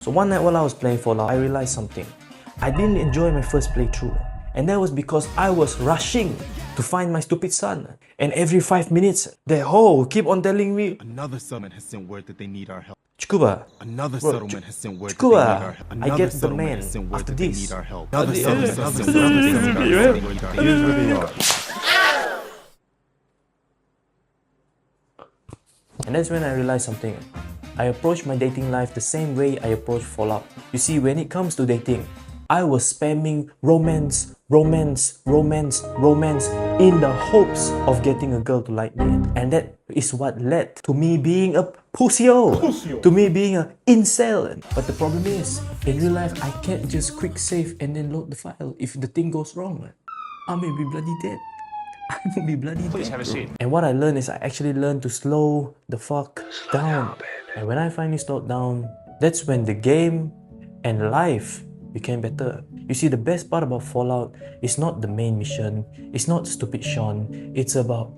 So one night while I was playing Fallout, I realized something. I didn't enjoy my first playthrough. And that was because I was rushing to find my stupid son. And every 5 minutes, that hoe keep on telling me, another settlement has sent word that they need our help. Chukuba. Another settlement has sent word that Chukuba. they need our help. I Another get the settlement man has sent word after that they this. need our help. Another settlement has sent word that they need our help. Here's where they are. And that's when I realized something. I approached my dating life the same way I approached Fallout. You see, when it comes to dating, I was spamming romance, romance, romance, romance in the hopes of getting a girl to like me. And that is what led to me being a pussyo, to me being an incel. But the problem is, in real life, I can't just quick save and then load the file. If the thing goes wrong, I may be bloody dead. I will be bloody dead. Please have a seat. And what I learned is I actually learned to slow the fuck down. And when I finally slowed down, that's when the game and life became better. You see, the best part about Fallout is not the main mission, it's not stupid Sean, it's about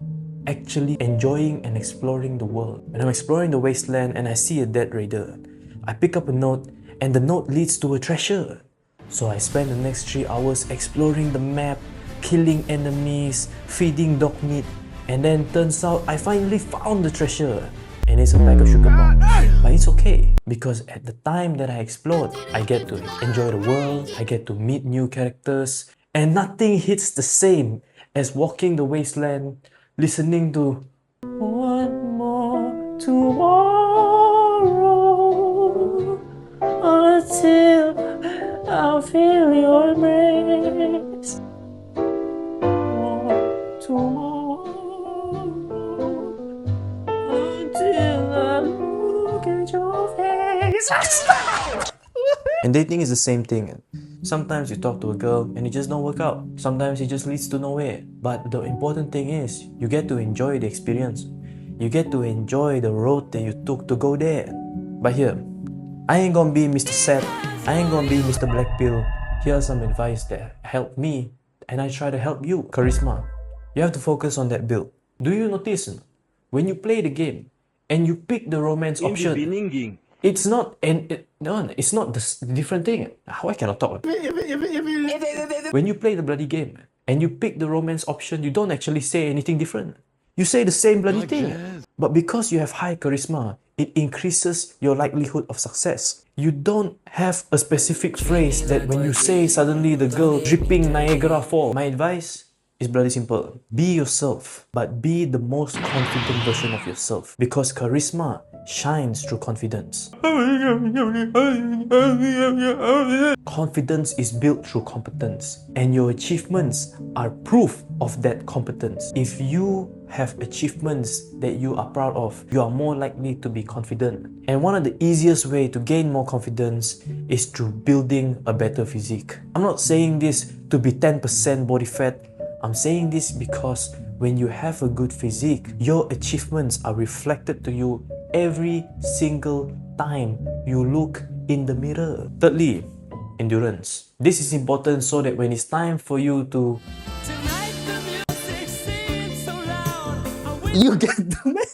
actually enjoying and exploring the world. When I'm exploring the wasteland and I see a dead raider, I pick up a note and the note leads to a treasure. So I spend the next 3 hours exploring the map, killing enemies, feeding dog meat, and then turns out I finally found the treasure. And it's a bag of sugar bombs. But it's okay, because at the time that I explored, I get to enjoy the world, I get to meet new characters, and nothing hits the same as walking the wasteland, listening to one more tomorrow until I feel your embrace. More tomorrow. And dating is the same thing. Sometimes you talk to a girl and it just don't work out. Sometimes it just leads to nowhere. But the important thing is, you get to enjoy the experience. You get to enjoy the road that you took to go there. But here, I ain't gonna be Mr. Sad. I ain't gonna be Mr. Black Pill. Here's some advice that helped me and I try to help you. Charisma. You have to focus on that build. Do you notice when you play the game and you pick the romance option, it's not it's not the different thing. How I cannot talk. When you play the bloody game and you pick the romance option, you don't actually say anything different. You say the same bloody thing. But because you have high charisma, it increases your likelihood of success. You don't have a specific phrase that when you say suddenly the girl dripping Niagara Falls. My advice is bloody simple. Be yourself, but be the most confident version of yourself, because charisma shines through confidence. Confidence is built through competence, and your achievements are proof of that competence. If you have achievements that you are proud of, you are more likely to be confident. And one of the easiest way to gain more confidence is through building a better physique. I'm not saying this to be 10% body fat. I'm saying this because when you have a good physique, your achievements are reflected to you every single time you look in the mirror. Thirdly, endurance. This is important so that when it's time for you to... You get the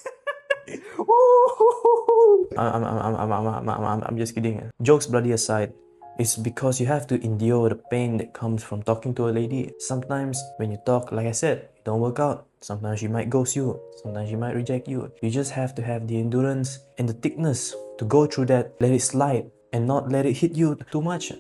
I'm just kidding. Jokes bloody aside, it's because you have to endure the pain that comes from talking to a lady. Sometimes when you talk, like I said, it don't work out. Sometimes she might ghost you. Sometimes she might reject you. You just have to have the endurance and the thickness to go through that, let it slide, and not let it hit you too much.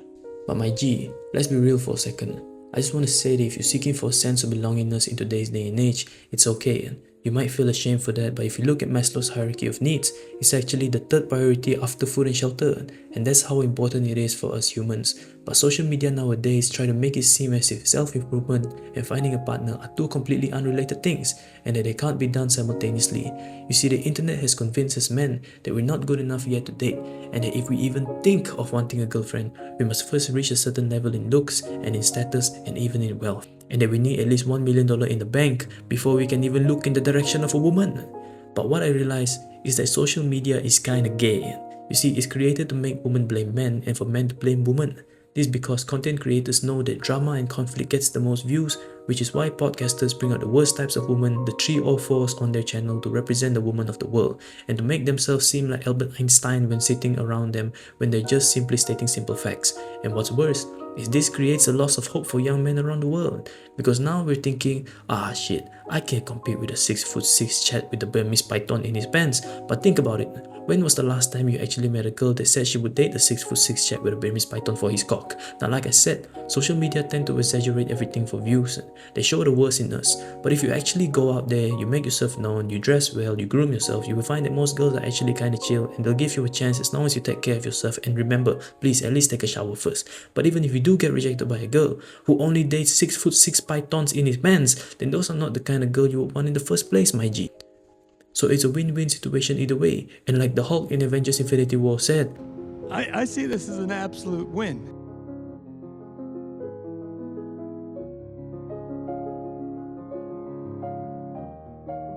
But my G, let's be real for a second. I just want to say that if you're seeking for a sense of belongingness in today's day and age, it's okay. You might feel ashamed for that, but if you look at Maslow's hierarchy of needs, it's actually the third priority after food and shelter, and that's how important it is for us humans. But social media nowadays try to make it seem as if self-improvement and finding a partner are two completely unrelated things, and that they can't be done simultaneously. You see, the internet has convinced us men that we're not good enough yet to date, and that if we even think of wanting a girlfriend, we must first reach a certain level in looks and in status and even in wealth, and that we need at least $1 million in the bank before we can even look in the direction of a woman. But what I realized is that social media is kinda gay. You see, it's created to make women blame men and for men to blame women. This is because content creators know that drama and conflict gets the most views, which is why podcasters bring out the worst types of women, the 3 or 4s on their channel to represent the woman of the world, and to make themselves seem like Albert Einstein when sitting around them when they're just simply stating simple facts. And what's worse is this creates a loss of hope for young men around the world, because now we're thinking, shit, I can't compete with a 6'6" chat with a Burmese python in his pants. But think about it, when was the last time you actually met a girl that said she would date a 6'6" chap with a Burmese python for his cock? Now, like I said, social media tend to exaggerate everything for views. They show the worst in us. But if you actually go out there, you make yourself known, you dress well, you groom yourself, you will find that most girls are actually kind of chill, and they'll give you a chance as long as you take care of yourself. And remember, please at least take a shower first. But even if you do get rejected by a girl who only dates 6'6" pythons in his pants, then those are not the kind of girl you would want in the first place, my G. So it's a win-win situation either way. And like the Hulk in Avengers Infinity War said, I see this as an absolute win.